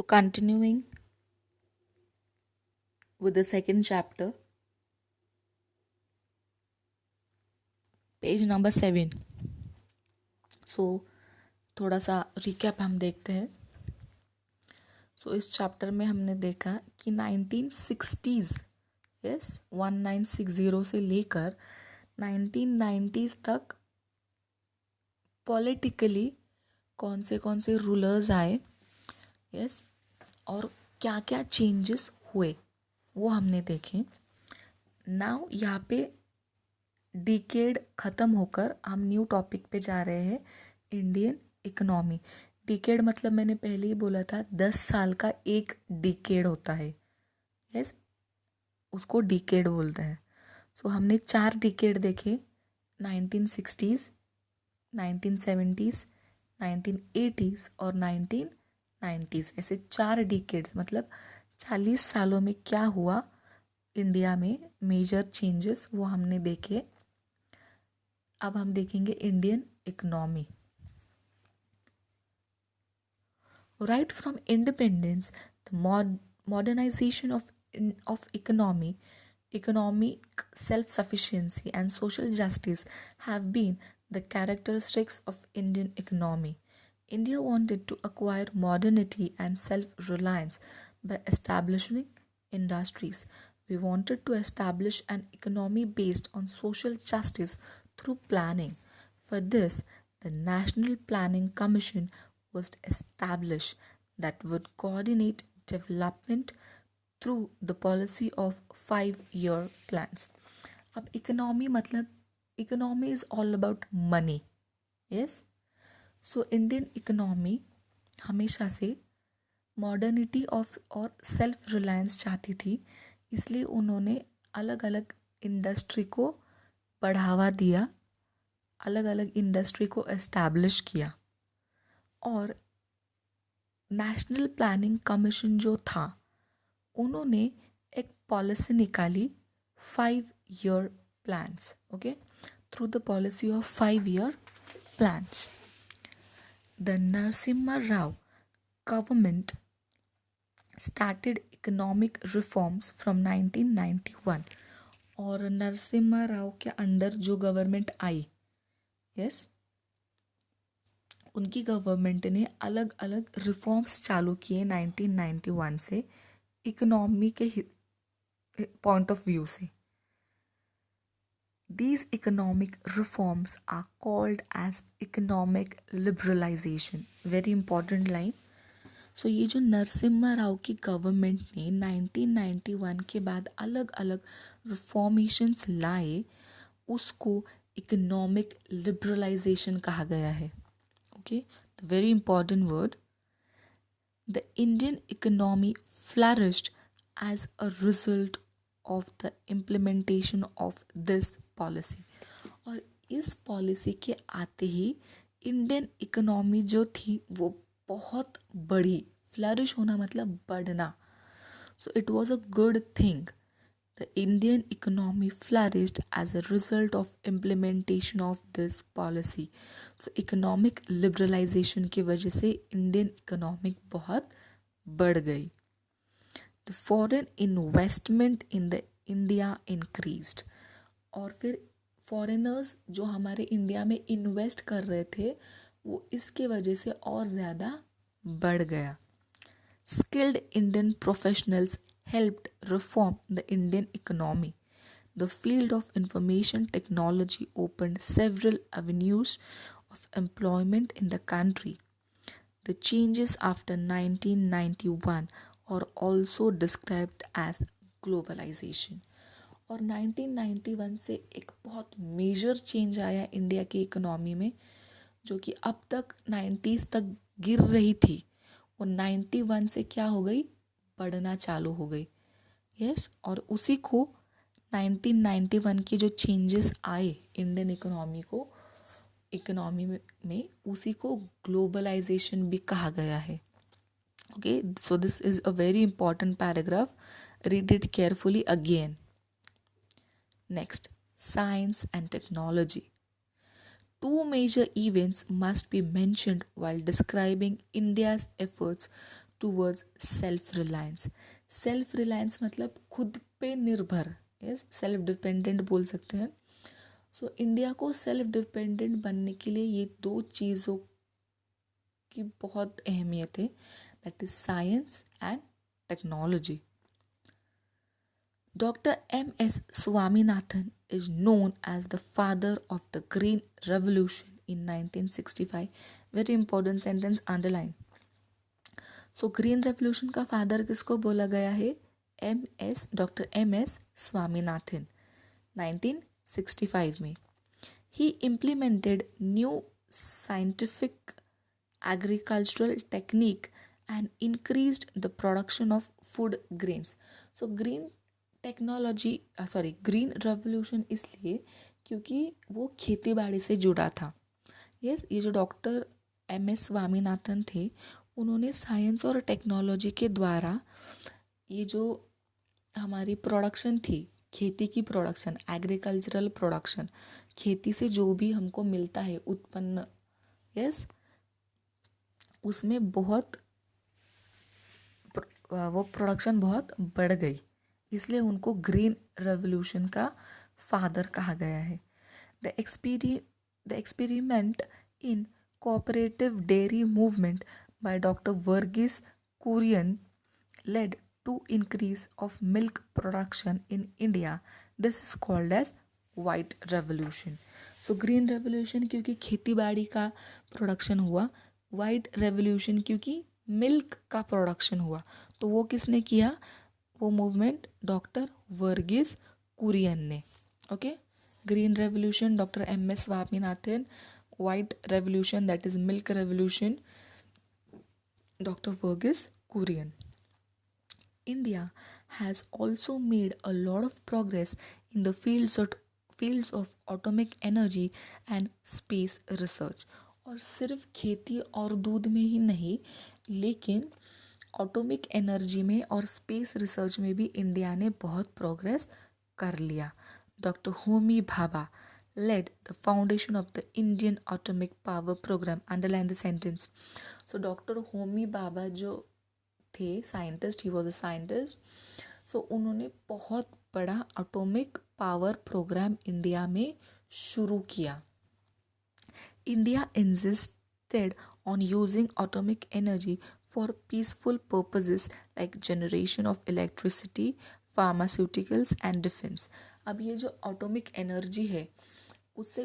continuing with the second chapter, page number 7. सो थोड़ा सा recap हम देखते हैं. सो इस चैप्टर में हमने देखा कि 1960s, यस 1960 से लेकर 1990s तक पॉलिटिकली कौन से रूलर्स आए, यस, और क्या क्या चेंजेस हुए वो हमने देखे. नाउ यहाँ पे डिकेड ख़त्म होकर हम न्यू टॉपिक पे जा रहे हैं, इंडियन इकोनॉमी. डिकेड मतलब मैंने पहले ही बोला था 10 साल का एक डिकेड होता है, यस, उसको डिकेड बोलते हैं. सो हमने 4 डिकेड देखे, 1960s, 1970s, 1980s और 1990s. ऐसे 4 डिकेड्स मतलब 40 सालों में क्या हुआ इंडिया में, मेजर चेंजेस वो हमने देखे. अब हम देखेंगे Indian economy. Right from independence, the modernization of economy, economic self-sufficiency and social justice have been the characteristics of Indian economy. India wanted to acquire modernity and self-reliance by establishing industries. We wanted to establish an economy based on social justice through planning. For this, the National Planning Commission was established that would coordinate development through the policy of 5-year plans. अब economy मतलब economy is all about money, yes. So Indian economy हमेशा से modernity of और self reliance चाहती थी, इसलिए उन्होंने अलग अलग इंडस्ट्री को बढ़ावा दिया, अलग अलग इंडस्ट्री को एस्टैब्लिश किया. और नेशनल प्लानिंग कमीशन जो था उन्होंने एक पॉलिसी निकाली 5-year plans, okay, through the policy of 5-year plans. The Narasimha Rao government started economic reforms from 1991. और नरसिम्हा राव के अंडर जो गवर्नमेंट आई, यस, उनकी गवर्नमेंट ने अलग अलग रिफॉर्म्स चालू किए 1991 से इकोनॉमी के पॉइंट ऑफ व्यू से. These economic reforms are called as economic liberalisation. Very important line. So ये जो नरसिम्हा राव की गवर्नमेंट ने 1991 के बाद अलग अलग रिफॉर्मेशंस लाए, उसको इकोनॉमिक लिबरलाइजेशन कहा गया है. Okay, the very important word. The Indian economy flourished as a result of the implementation of this policy. और इस पॉलिसी के आते ही इंडियन इकोनॉमी जो थी वो बहुत बढ़ी. फ्लरिश होना मतलब बढ़ना. So it was a good thing. The Indian economy flourished as a result of implementation of this policy. So economic liberalization की वजह से Indian economy बहुत बढ़ गई. The foreign investment in the India increased. और फिर foreigners जो हमारे इंडिया में इन्वेस्ट कर रहे थे वो इसके वजह से और ज़्यादा बढ़ गया. Skilled Indian professionals helped reform the Indian economy. The field of information technology opened several avenues of employment in the country. The changes after 1991 are also described as globalization. और 1991 से एक बहुत मेजर चेंज आया India की economy में, जो कि अब तक 90s तक गिर रही थी, वो 91 से क्या हो गई, बढ़ना चालू हो गई. यस, और उसी को 1991 के जो चेंजेस आए इंडियन इकोनॉमी में उसी को ग्लोबलाइजेशन भी कहा गया है. Okay, so this is a very important paragraph. Read it carefully again. Next, science and technology. Two major events must be mentioned while describing India's efforts towards self reliance. Self reliance मतलब खुद पे निर्भर, yes, self dependent बोल सकते हैं। So India को self dependent बनने के लिए ये दो चीज़ों की बहुत अहमियत है, that is science and technology. Dr. M.S. Swaminathan is known as the father of the Green Revolution in 1965. Very important sentence, underline. So green revolution का फादर किसको बोला गया है? डॉक्टर एम एस स्वामीनाथन, 1965 में। He implemented new scientific agricultural technique and increased the production of food grains. So green green revolution इसलिए क्योंकि वो खेती बाड़ी से जुड़ा था। यस, ये जो डॉक्टर एम एस स्वामीनाथन थे, उन्होंने साइंस और टेक्नोलॉजी के द्वारा ये जो हमारी प्रोडक्शन थी, खेती की प्रोडक्शन, एग्रीकल्चरल प्रोडक्शन, खेती से जो भी हमको मिलता है उत्पन्न, यस, उसमें बहुत वो प्रोडक्शन बहुत बढ़ गई, इसलिए उनको ग्रीन रेवोल्यूशन का फादर कहा गया है। The experiment in cooperative dairy movement by doctor Varghese Kurien led to increase of milk production in India. This is called as white revolution. So green revolution क्योंकि खेती बाड़ी का प्रोडक्शन हुआ, वाइट रेवोल्यूशन क्योंकि मिल्क का प्रोडक्शन हुआ। तो वो किसने किया? वो मूवमेंट डॉक्टर वर्गीस कुरियन ने। Okay, green revolution doctor M S Swaminathan, white revolution that is milk revolution doctor Varghese Kurien. India has also made a lot of progress in the fields of atomic energy and space research. और सिर्फ खेती और दूध में ही नहीं, लेकिन atomic energy में और स्पेस रिसर्च में भी इंडिया ने बहुत प्रोग्रेस कर लिया। Doctor Homi Bhabha led the foundation of the Indian Atomic Power Program. Underline the sentence. So doctor Homi Bhabha जो थे scientist, he was a scientist, so उन्होंने बहुत बड़ा एटॉमिक पावर प्रोग्राम इंडिया में शुरू किया। India insisted on using atomic energy for peaceful purposes like generation of electricity, pharmaceuticals and defence. अब ये जो एटॉमिक एनर्जी है, उससे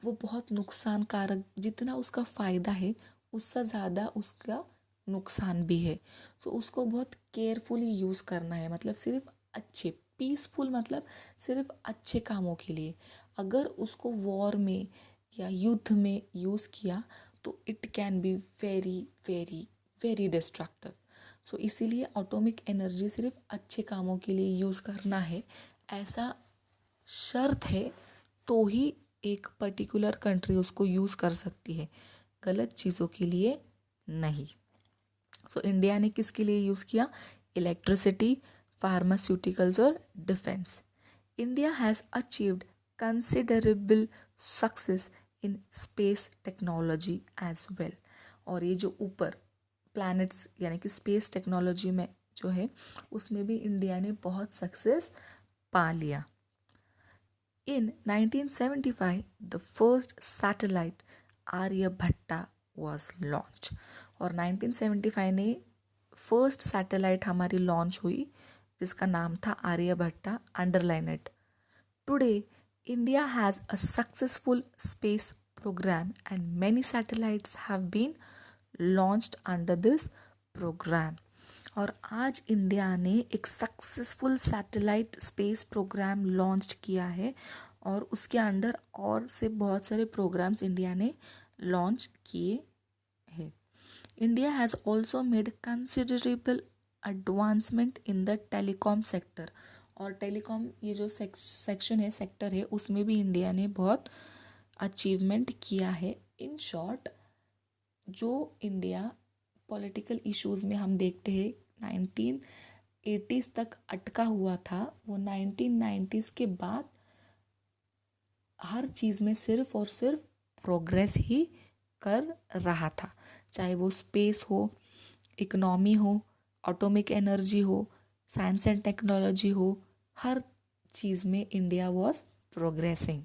वो बहुत नुकसानकारक, जितना उसका फ़ायदा है उससे ज़्यादा उसका नुकसान भी है। सो उसको बहुत केयरफुली यूज़ करना है, मतलब सिर्फ अच्छे, पीसफुल मतलब सिर्फ अच्छे कामों के लिए। अगर उसको वॉर में या युद्ध में यूज़ किया तो it can be very very very destructive. So इसीलिए एटॉमिक एनर्जी सिर्फ अच्छे कामों के लिए यूज़ करना है, ऐसा शर्त है तो ही एक पर्टिकुलर कंट्री उसको यूज़ कर सकती है, गलत चीज़ों के लिए नहीं। सो इंडिया ने किसके लिए यूज़ किया? इलेक्ट्रिसिटी, फार्मास्यूटिकल्स और defence. India has achieved considerable success in space technology as well. और ये जो ऊपर प्लैनेट्स यानी कि स्पेस टेक्नोलॉजी में जो है, उसमें भी इंडिया ने बहुत सक्सेस पा लिया। In 1975, the first satellite Aryabhatta was launched. और 1975 ने फर्स्ट सैटेलाइट हमारी लॉन्च हुई जिसका नाम था Aryabhata. Underline it. Today India has a successful space programme and many satellites have been launched under this programme. और आज इंडिया ने एक successful satellite space programme launch किया है और उसके अंडर और से बहुत सारे प्रोग्राम्स इंडिया ने लॉन्च किए हैं। India has also made considerable advancement in the telecom sector. और टेलीकॉम ये जो सेक्शन है, सेक्टर है, उसमें भी इंडिया ने बहुत अचीवमेंट किया है। इन शॉर्ट, जो इंडिया पॉलिटिकल इश्यूज़ में हम देखते हैं 1980s तक अटका हुआ था, वो 1990s के बाद हर चीज़ में सिर्फ और सिर्फ प्रोग्रेस ही कर रहा था, चाहे वो स्पेस हो, इकोनॉमी हो, एटॉमिक एनर्जी हो, साइंस एंड टेक्नोलॉजी हो, हर चीज़ में इंडिया वॉज प्रोग्रेसिंग।